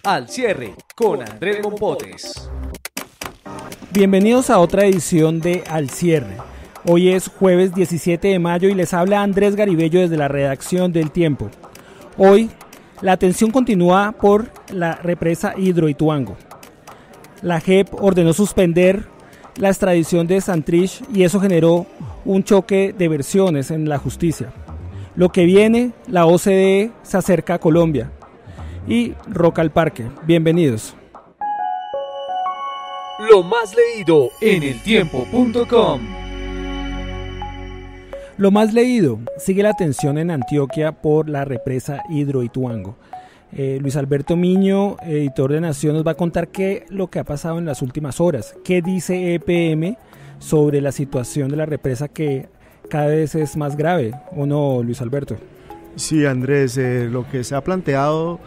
Al Cierre con Andrés Mompotes. Bienvenidos a otra edición de Al Cierre. Hoy es jueves 17 de mayo y les habla Andrés Garibello desde la redacción del Tiempo. Hoy la atención continúa por la represa Hidroituango. La JEP ordenó suspender la extradición de Santrich y eso generó un choque de versiones en la justicia. Lo que viene, la OCDE se acerca a Colombia y Roca al Parque. Bienvenidos. Lo más leído en eltiempo.com. Lo más leído, sigue la tensión en Antioquia por la represa Hidroituango. Luis Alberto Miño, editor de Nación, nos va a contar qué lo que ha pasado en las últimas horas. ¿Qué dice EPM sobre la situación de la represa que cada vez es más grave? ¿O no, Luis Alberto? Sí, Andrés, lo que se ha planteado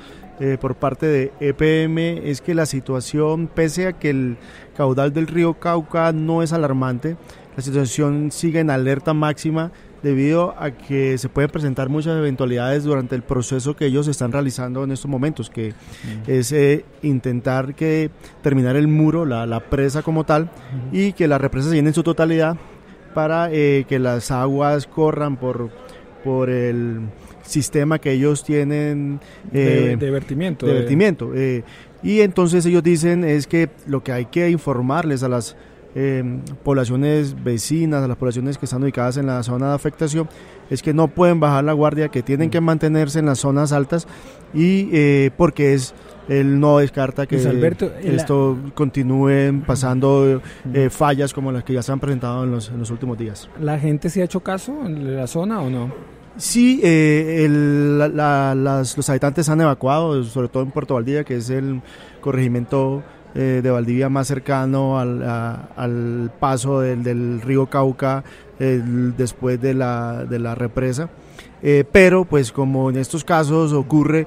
por parte de EPM es que la situación, pese a que el caudal del río Cauca no es alarmante, la situación sigue en alerta máxima debido a que se pueden presentar muchas eventualidades durante el proceso que ellos están realizando en estos momentos, que es intentar terminar el muro, la presa como tal, y que la represa se llene en su totalidad para que las aguas corran por el sistema que ellos tienen de vertimiento. Y entonces ellos dicen es que lo que hay que informarles a las poblaciones vecinas, a las poblaciones que están ubicadas en la zona de afectación, es que no pueden bajar la guardia, que tienen que mantenerse en las zonas altas y porque él no descarta que esto continúen pasando fallas como las que ya se han presentado en los últimos días. ¿La gente sí ha hecho caso en la zona o no? Sí, los habitantes han evacuado, sobre todo en Puerto Valdivia, que es el corregimiento de Valdivia más cercano al paso del río Cauca después de la represa. Pero pues como en estos casos ocurre,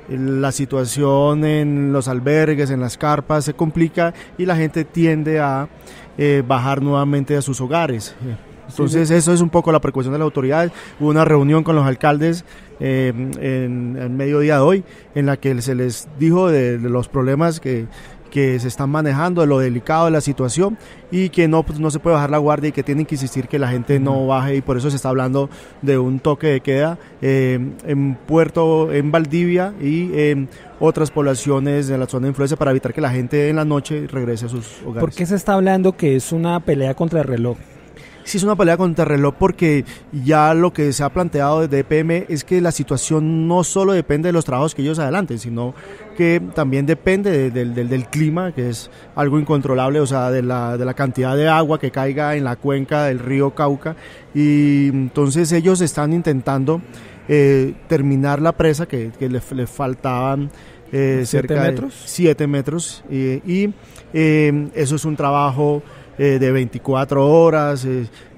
la situación en los albergues, en las carpas se complica y la gente tiende a bajar nuevamente a sus hogares. Entonces eso es un poco la preocupación de las autoridades. Hubo una reunión con los alcaldes en el mediodía de hoy en la que se les dijo de los problemas que se están manejando, de lo delicado de la situación y que no se puede bajar la guardia y que tienen que insistir que la gente no baje, y por eso se está hablando de un toque de queda en Valdivia y en otras poblaciones de la zona de influencia para evitar que la gente en la noche regrese a sus hogares. ¿Por qué se está hablando que es una pelea contra el reloj? Sí, es una pelea contra el reloj porque ya lo que se ha planteado desde EPM es que la situación no solo depende de los trabajos que ellos adelanten, sino que también depende del clima, que es algo incontrolable, o sea, de la cantidad de agua que caiga en la cuenca del río Cauca, y entonces ellos están intentando terminar la presa que le faltaban cerca de 7 metros y eso es un trabajo de 24 horas,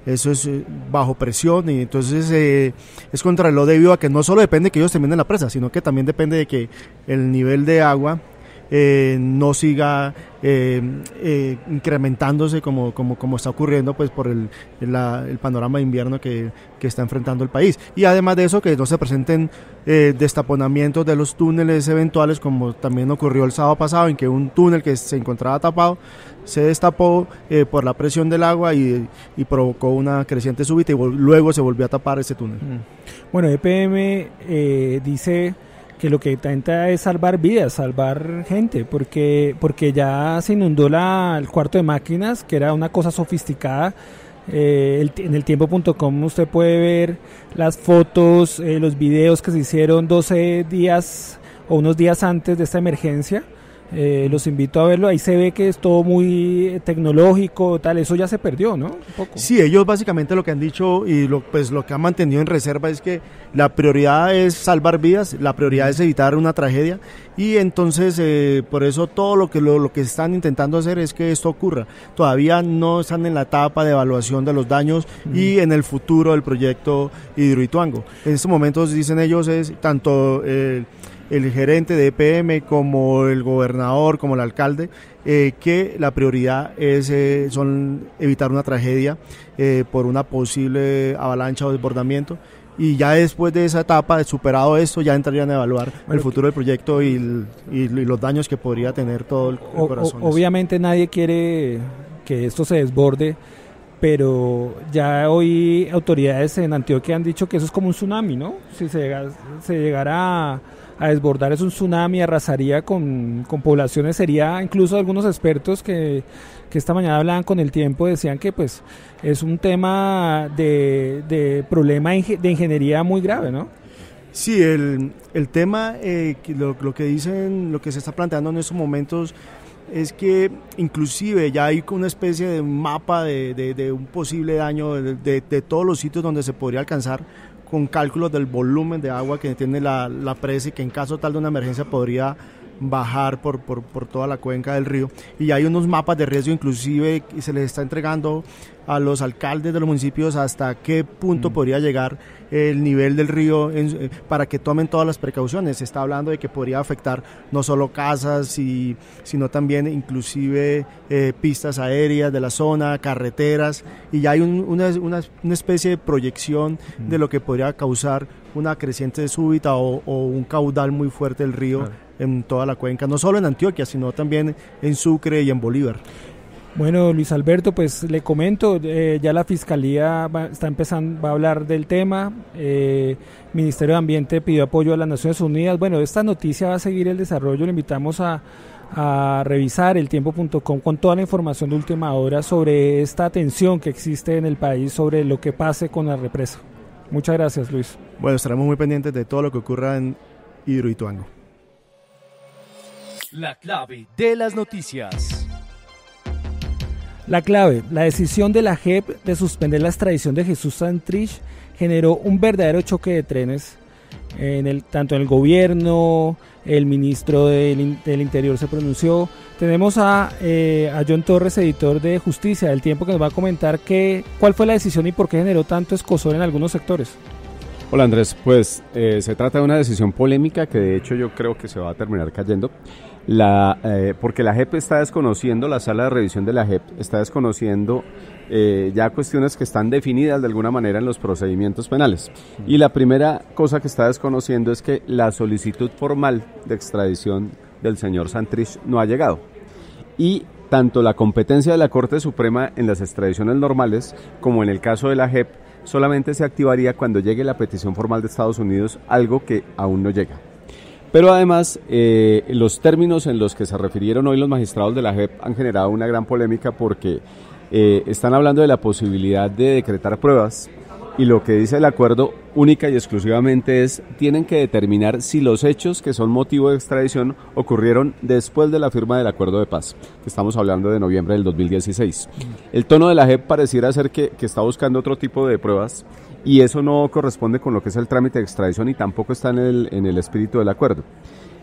eso es bajo presión, y entonces es contrarreloj debido a que no solo depende que ellos terminen la presa, sino que también depende de que el nivel de agua no siga incrementándose como está ocurriendo pues por el panorama de invierno que está enfrentando el país, y además de eso que no se presenten destaponamientos de los túneles eventuales, como también ocurrió el sábado pasado, en que un túnel que se encontraba tapado se destapó por la presión del agua y provocó una creciente súbita y luego se volvió a tapar ese túnel. Bueno, EPM dice que lo que intenta es salvar vidas, salvar gente, porque ya se inundó el cuarto de máquinas, que era una cosa sofisticada. En eltiempo.com usted puede ver las fotos, los videos que se hicieron 12 días o unos días antes de esta emergencia. Los invito a verlo, ahí se ve que es todo muy tecnológico, tal, eso ya se perdió, ¿no? Un poco. Sí, ellos básicamente lo que han dicho y lo que han mantenido en reserva es que la prioridad es salvar vidas, la prioridad es evitar una tragedia, y entonces por eso todo lo que están intentando hacer es que esto ocurra. Todavía no están en la etapa de evaluación de los daños y en el futuro del proyecto Hidroituango. En estos momentos, dicen ellos, es tanto el gerente de EPM como el gobernador, como el alcalde, que la prioridad son evitar una tragedia por una posible avalancha o desbordamiento, y ya después de esa etapa, de superado esto, ya entrarían a evaluar el futuro del proyecto y los daños que podría tener todo el corazón. Obviamente nadie quiere que esto se desborde, pero ya hoy autoridades en Antioquia han dicho que eso es como un tsunami, ¿no? Si se llegara a desbordar, es un tsunami, arrasaría con poblaciones. Sería, incluso algunos expertos que esta mañana hablaban con El Tiempo, decían que pues es un tema de problema de ingeniería muy grave, ¿no? Sí, el tema, lo que dicen, lo que se está planteando en estos momentos es que inclusive ya hay una especie de mapa de un posible daño de todos los sitios donde se podría alcanzar, con cálculos del volumen de agua que tiene la presa y que en caso tal de una emergencia podría bajar por toda la cuenca del río. Y hay unos mapas de riesgo, inclusive se les está entregando a los alcaldes de los municipios hasta qué punto podría llegar el nivel del río para que tomen todas las precauciones. Se está hablando de que podría afectar no solo casas, sino también inclusive pistas aéreas de la zona, carreteras, y ya hay una especie de proyección de lo que podría causar una creciente súbita o un caudal muy fuerte del río en toda la cuenca, no solo en Antioquia, sino también en Sucre y en Bolívar. Bueno, Luis Alberto, pues le comento, ya la Fiscalía va a hablar del tema, Ministerio de Ambiente pidió apoyo a las Naciones Unidas. Bueno, esta noticia va a seguir el desarrollo, le invitamos a revisar eltiempo.com con toda la información de última hora sobre esta tensión que existe en el país, sobre lo que pase con la represa. Muchas gracias, Luis. Bueno, estaremos muy pendientes de todo lo que ocurra en Hidroituango. La clave de las noticias. La clave, la decisión de la JEP de suspender la extradición de Jesús Santrich generó un verdadero choque de trenes, tanto en el gobierno, el ministro del Interior se pronunció. Tenemos a John Torres, editor de Justicia del Tiempo, que nos va a comentar cuál fue la decisión y por qué generó tanto escozor en algunos sectores. Hola Andrés, pues se trata de una decisión polémica que de hecho yo creo que se va a terminar cayendo. Porque la JEP está desconociendo, la sala de revisión de la JEP está desconociendo ya cuestiones que están definidas de alguna manera en los procedimientos penales. Y la primera cosa que está desconociendo es que la solicitud formal de extradición del señor Santrich no ha llegado. Y tanto la competencia de la Corte Suprema en las extradiciones normales como en el caso de la JEP solamente se activaría cuando llegue la petición formal de Estados Unidos, algo que aún no llega. Pero además, los términos en los que se refirieron hoy los magistrados de la JEP han generado una gran polémica porque están hablando de la posibilidad de decretar pruebas y lo que dice el acuerdo única y exclusivamente es tienen que determinar si los hechos que son motivo de extradición ocurrieron después de la firma del acuerdo de paz, que estamos hablando de noviembre del 2016. El tono de la JEP pareciera ser que está buscando otro tipo de pruebas y eso no corresponde con lo que es el trámite de extradición y tampoco está en el espíritu del acuerdo.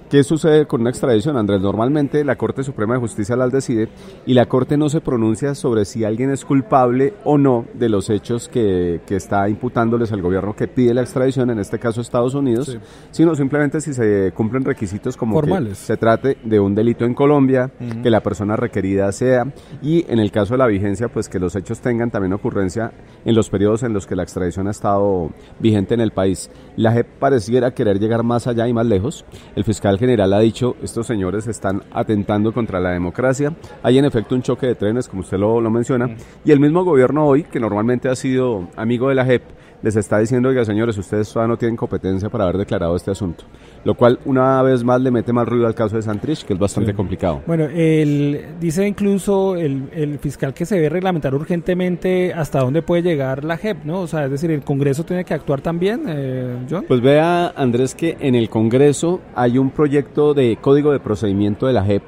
¿Qué sucede con una extradición, Andrés? Normalmente la Corte Suprema de Justicia las decide y la Corte no se pronuncia sobre si alguien es culpable o no de los hechos que está imputándoles al gobierno que pide la extradición, en este caso Estados Unidos, sino simplemente si se cumplen requisitos como formales, que se trate de un delito en Colombia, que la persona requerida sea, y en el caso de la vigencia, pues que los hechos tengan también ocurrencia en los periodos en los que la extradición ha estado vigente en el país. La JEP pareciera querer llegar más allá y más lejos. El fiscal general ha dicho, estos señores están atentando contra la democracia, hay en efecto un choque de trenes, como usted lo menciona, y el mismo gobierno hoy, que normalmente ha sido amigo de la JEP, les está diciendo, oiga señores, ustedes todavía no tienen competencia para haber declarado este asunto, lo cual una vez más le mete más ruido al caso de Santrich, que es bastante complicado. Bueno, dice incluso el fiscal que se debe reglamentar urgentemente hasta dónde puede llegar la JEP, ¿no? O sea, es decir, el Congreso tiene que actuar también, John. Pues vea, Andrés, que en el Congreso hay un proyecto de código de procedimiento de la JEP.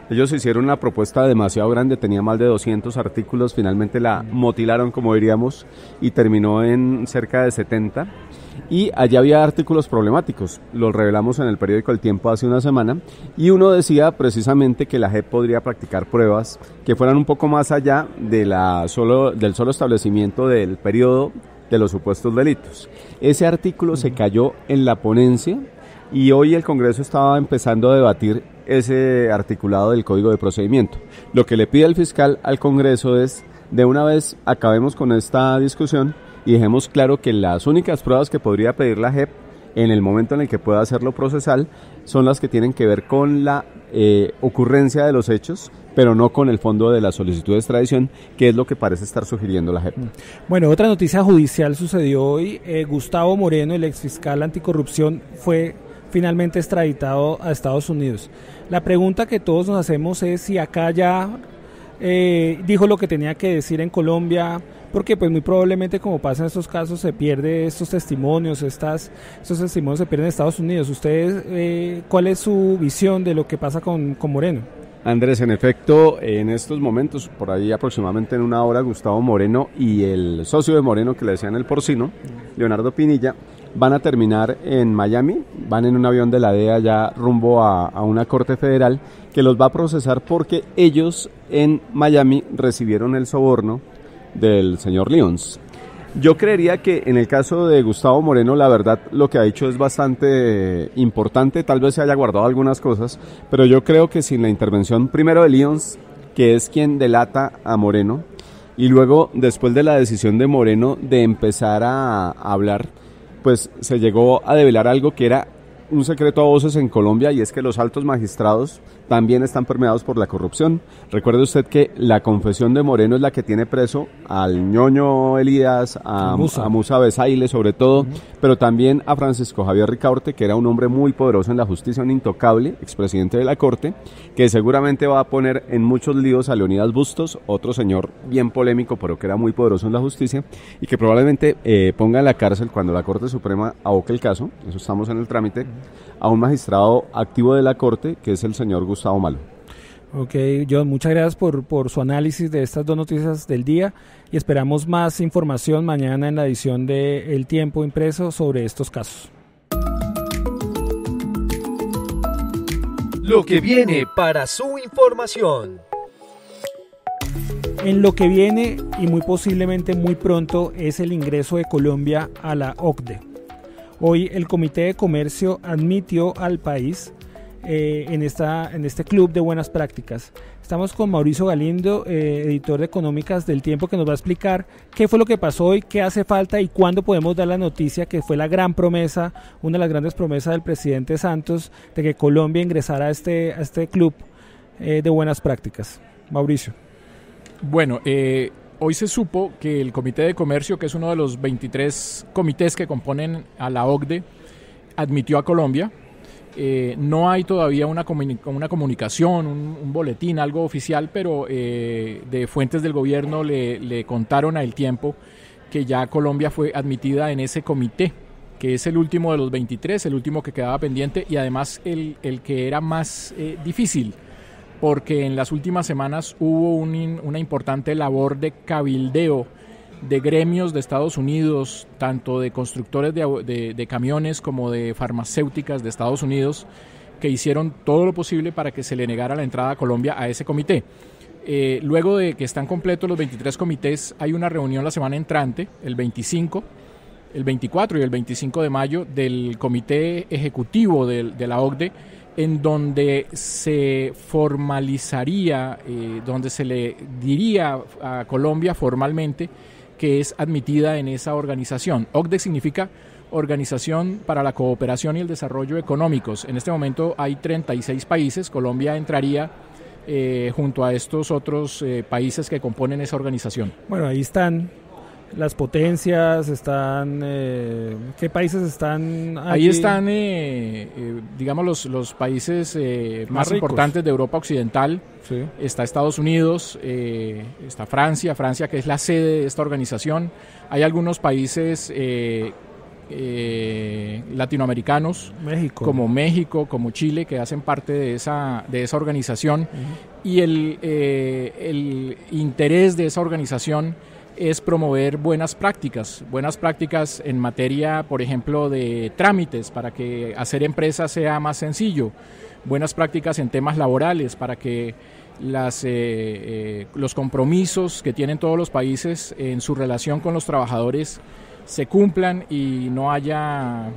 Ellos hicieron una propuesta demasiado grande, tenía más de 200 artículos, finalmente la motilaron, como diríamos, y terminó en cerca de 70. Y allí había artículos problemáticos, los revelamos en el periódico El Tiempo hace una semana, y uno decía precisamente que la JEP podría practicar pruebas que fueran un poco más allá del solo establecimiento del periodo de los supuestos delitos. Ese artículo se cayó en la ponencia y hoy el Congreso estaba empezando a debatir ese articulado del Código de Procedimiento. Lo que le pide el fiscal al Congreso es, de una vez acabemos con esta discusión, y dejemos claro que las únicas pruebas que podría pedir la JEP en el momento en el que pueda hacerlo procesal son las que tienen que ver con la ocurrencia de los hechos, pero no con el fondo de la solicitud de extradición, que es lo que parece estar sugiriendo la JEP. Bueno, otra noticia judicial sucedió hoy. Gustavo Moreno, el exfiscal anticorrupción, fue finalmente extraditado a Estados Unidos. La pregunta que todos nos hacemos es si acá ya dijo lo que tenía que decir en Colombia, porque pues muy probablemente, como pasa en estos casos, se pierde estos testimonios, estos testimonios se pierden en Estados Unidos. ¿Ustedes cuál es su visión de lo que pasa con Moreno? Andrés, en efecto, en estos momentos, por ahí aproximadamente en una hora, Gustavo Moreno y el socio de Moreno, que le decían el porcino, Leonardo Pinilla, van a terminar en Miami, van en un avión de la DEA ya rumbo a una corte federal que los va a procesar porque ellos en Miami recibieron el soborno del señor Lyons. Yo creería que en el caso de Gustavo Moreno, la verdad, lo que ha hecho es bastante importante, tal vez se haya guardado algunas cosas, pero yo creo que sin la intervención primero de Lyons, que es quien delata a Moreno, y luego después de la decisión de Moreno de empezar a hablar, pues se llegó a develar algo que era un secreto a voces en Colombia, y es que los altos magistrados también están permeados por la corrupción. Recuerde usted que la confesión de Moreno es la que tiene preso al ñoño Elías, a Musa Besaile sobre todo, pero también a Francisco Javier Ricaurte, que era un hombre muy poderoso en la justicia, un intocable, expresidente de la Corte, que seguramente va a poner en muchos líos a Leonidas Bustos, otro señor bien polémico, pero que era muy poderoso en la justicia, y que probablemente ponga en la cárcel cuando la Corte Suprema aboque el caso, eso estamos en el trámite, a un magistrado activo de la Corte, que es el señor Gustavo Malo. Ok, John, muchas gracias por su análisis de estas dos noticias del día, y esperamos más información mañana en la edición de El Tiempo impreso sobre estos casos. Lo que viene para su información. En lo que viene, y muy posiblemente muy pronto, es el ingreso de Colombia a la OCDE. Hoy el Comité de Comercio admitió al país en este club de buenas prácticas. Estamos con Mauricio Galindo, editor de Económicas del Tiempo, que nos va a explicar qué fue lo que pasó hoy, qué hace falta y cuándo podemos dar la noticia, que fue la gran promesa, una de las grandes promesas del presidente Santos, de que Colombia ingresara a este club de buenas prácticas. Mauricio. Bueno, hoy se supo que el Comité de Comercio, que es uno de los 23 comités que componen a la OCDE, admitió a Colombia. No hay todavía una comunicación, un boletín, algo oficial, pero de fuentes del gobierno le contaron a El Tiempo que ya Colombia fue admitida en ese comité, que es el último de los 23, el último que quedaba pendiente y además el que era más difícil, porque en las últimas semanas hubo una importante labor de cabildeo de gremios de Estados Unidos, tanto de constructores de camiones como de farmacéuticas de Estados Unidos, que hicieron todo lo posible para que se le negara la entrada a Colombia a ese comité. Luego de que están completos los 23 comités, hay una reunión la semana entrante, el 25, el 24 y el 25 de mayo, del Comité Ejecutivo de la OCDE, en donde se formalizaría, donde se le diría a Colombia formalmente que es admitida en esa organización. OCDE significa Organización para la Cooperación y el Desarrollo Económicos. En este momento hay 36 países, Colombia entraría junto a estos otros países que componen esa organización. Bueno, ahí están las potencias, están ¿qué países están allí? Ahí están digamos los países más importantes de Europa Occidental. Sí. Está Estados Unidos, está Francia que es la sede de esta organización. Hay algunos países latinoamericanos, como México, como Chile, que hacen parte de esa organización. Uh-huh. Y el interés de esa organización es promover buenas prácticas en materia, por ejemplo, de trámites, para que hacer empresa sea más sencillo, buenas prácticas en temas laborales, para que los compromisos que tienen todos los países en su relación con los trabajadores se cumplan y no haya,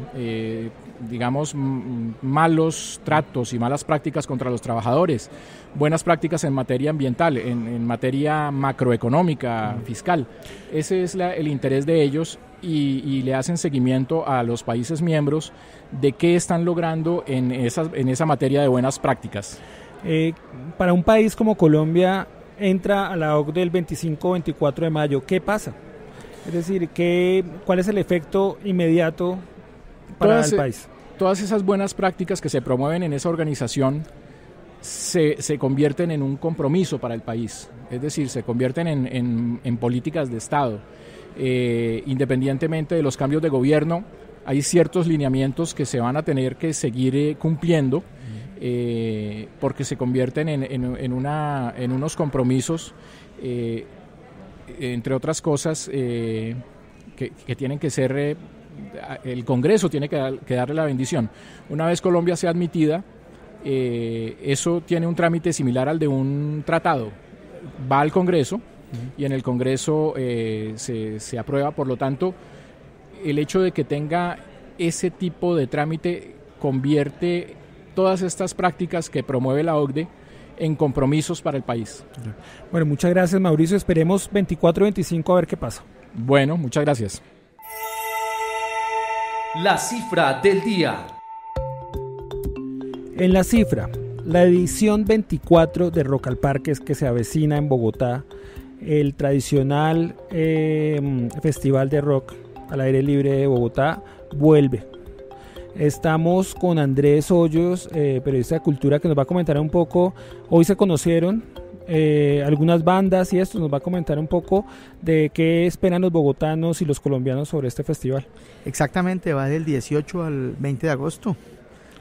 digamos, malos tratos y malas prácticas contra los trabajadores, buenas prácticas en materia ambiental, en materia macroeconómica, fiscal. Ese es el interés de ellos y le hacen seguimiento a los países miembros de qué están logrando en esa materia de buenas prácticas. Para un país como Colombia, entra a la OCDE el 25-24 de mayo, ¿qué pasa? Es decir, ¿cuál es el efecto inmediato para el país? Todas esas buenas prácticas que se promueven en esa organización se convierten en un compromiso para el país, es decir, se convierten en políticas de Estado. Independientemente de los cambios de gobierno, hay ciertos lineamientos que se van a tener que seguir cumpliendo, porque se convierten en unos compromisos, entre otras cosas, que tienen que ser, el Congreso tiene que darle la bendición. Una vez Colombia sea admitida, eso tiene un trámite similar al de un tratado. Va al Congreso y en el Congreso se aprueba. Por lo tanto, el hecho de que tenga ese tipo de trámite convierte todas estas prácticas que promueve la OCDE en compromisos para el país. Bueno, muchas gracias, Mauricio. Esperemos 24-25 a ver qué pasa. Bueno, muchas gracias. La cifra del día. En la cifra, la edición 24 de Rock al Parque que se avecina en Bogotá, el tradicional festival de rock al aire libre de Bogotá, vuelve. Estamos con Andrés Hoyos, periodista de cultura, que nos va a comentar un poco. Hoy se conocieron algunas bandas y esto nos va a comentar un poco de qué esperan los bogotanos y los colombianos sobre este festival. Exactamente, va del 18 al 20 de agosto.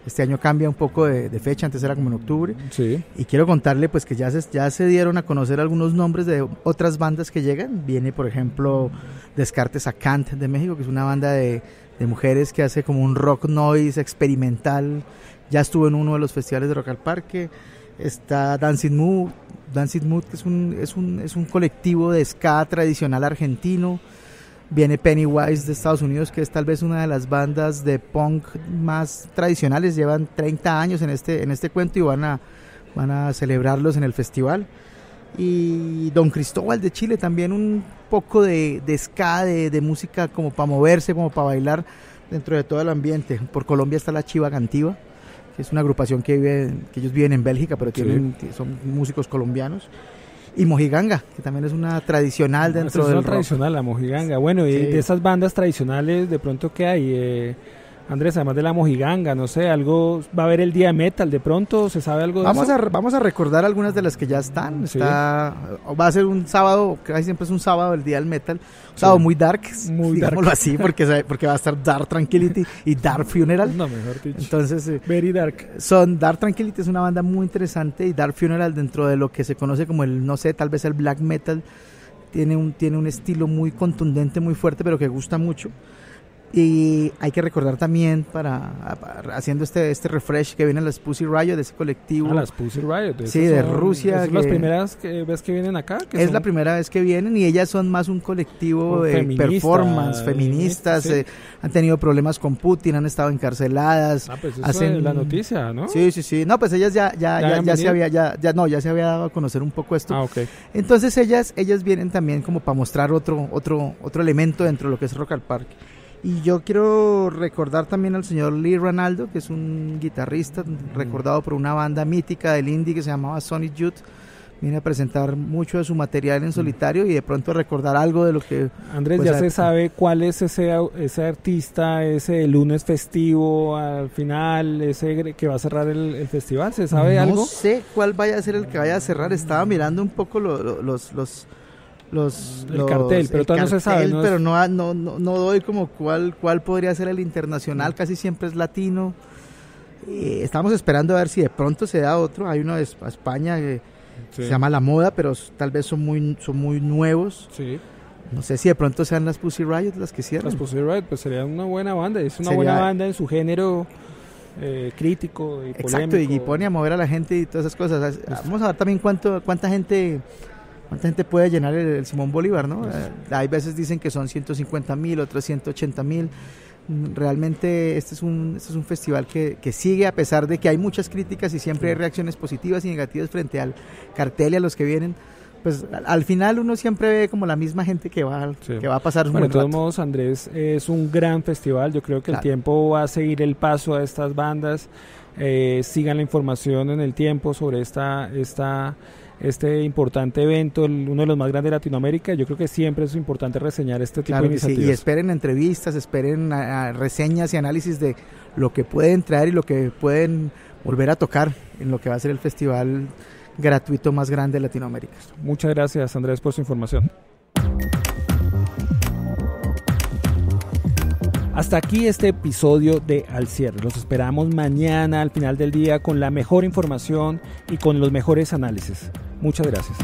Este año cambia un poco de fecha, antes era como en octubre. Sí. Y quiero contarle pues que ya se dieron a conocer algunos nombres de otras bandas que llegan. Viene, por ejemplo, Descartes a Kant de México, que es una banda de mujeres que hace como un rock noise experimental. Ya estuvo en uno de los festivales de Rock al Parque. Está Dancing Mood, que es un colectivo de ska tradicional argentino. Viene Pennywise de Estados Unidos, que es tal vez una de las bandas de punk más tradicionales. Llevan 30 años en este cuento y van a celebrarlos en el festival. Y Don Cristóbal de Chile, también un poco de ska, de música como para moverse, como para bailar dentro de todo el ambiente. Por Colombia está la Chiva Cantiva, que es una agrupación que ellos viven en Bélgica, pero son músicos colombianos. Y Mojiganga, que también es una tradicional dentro del rock. Tradicional, la Mojiganga. Bueno, y de esas bandas tradicionales, ¿de pronto qué hay? Andrés, además de la Mojiganga, no sé, algo, ¿va a haber el día de metal de pronto? ¿Se sabe algo de eso? Vamos a recordar algunas de las que ya están. Sí. Va a ser un sábado, casi siempre es un sábado, el día del metal. Un sábado muy dark, digámoslo así, porque va a estar Dark Tranquility y Dark Funeral. No, mejor dicho. Entonces, very dark. Dark Tranquility es una banda muy interesante y Dark Funeral, dentro de lo que se conoce como tal vez el black metal, tiene un estilo muy contundente, muy fuerte, pero que gusta mucho. Y hay que recordar también, haciendo este refresh, que vienen las Pussy Riot, de ese colectivo. Las Pussy Riot. Sí, de Rusia. ¿Es las primeras vez que vienen acá? La primera vez que vienen, y ellas son más un colectivo de performance, feministas. Sí. Han tenido problemas con Putin, han estado encarceladas. Pues eso es la noticia, ¿no? Sí. No, pues ellas ya se había dado a conocer un poco esto. Okay. Entonces ellas vienen también como para mostrar otro elemento dentro de lo que es Rock al Parque. Y yo quiero recordar también al señor Lee Ranaldo, que es un guitarrista recordado por una banda mítica del indie que se llamaba Sonic Youth. Viene a presentar mucho de su material en solitario y de pronto recordar algo de lo que... Andrés, ¿ya se sabe cuál es ese artista, ese lunes festivo al final, ese que va a cerrar el festival? ¿Se sabe algo? No sé cuál vaya a ser el que vaya a cerrar. Estaba mirando un poco el cartel, pero todavía no se sabe, ¿no? Pero no doy como cuál podría ser el internacional. Casi siempre es latino. Estamos esperando a ver si de pronto se da otro. Hay uno de España que se llama La Moda, pero tal vez son muy nuevos. Sí. No sé si de pronto sean las Pussy Riot las que cierran. Las Pussy Riot, pues sería una buena banda. Es una buena banda en su género crítico y polémico. Exacto, y pone a mover a la gente y todas esas cosas. Vamos a ver también cuánta gente ¿Cuánta gente puede llenar el Simón Bolívar, no? Hay veces dicen que son 150.000, otros 180.000. Realmente este es un festival que sigue, a pesar de que hay muchas críticas y siempre hay reacciones positivas y negativas frente al cartel y a los que vienen. Pues al final uno siempre ve como la misma gente que va a pasar un buen de todos rato. modos, Andrés, es un gran festival. Yo creo que el tiempo va a seguir el paso a estas bandas. Sigan la información en el tiempo sobre este importante evento, uno de los más grandes de Latinoamérica. Yo creo que siempre es importante reseñar este tipo de iniciativas. Sí. Y esperen entrevistas, esperen reseñas y análisis de lo que pueden traer y lo que pueden volver a tocar en lo que va a ser el festival gratuito más grande de Latinoamérica. Muchas gracias, Andrés, por su información. Hasta aquí este episodio de Al Cierre. Los esperamos mañana al final del día con la mejor información y con los mejores análisis. Muchas gracias.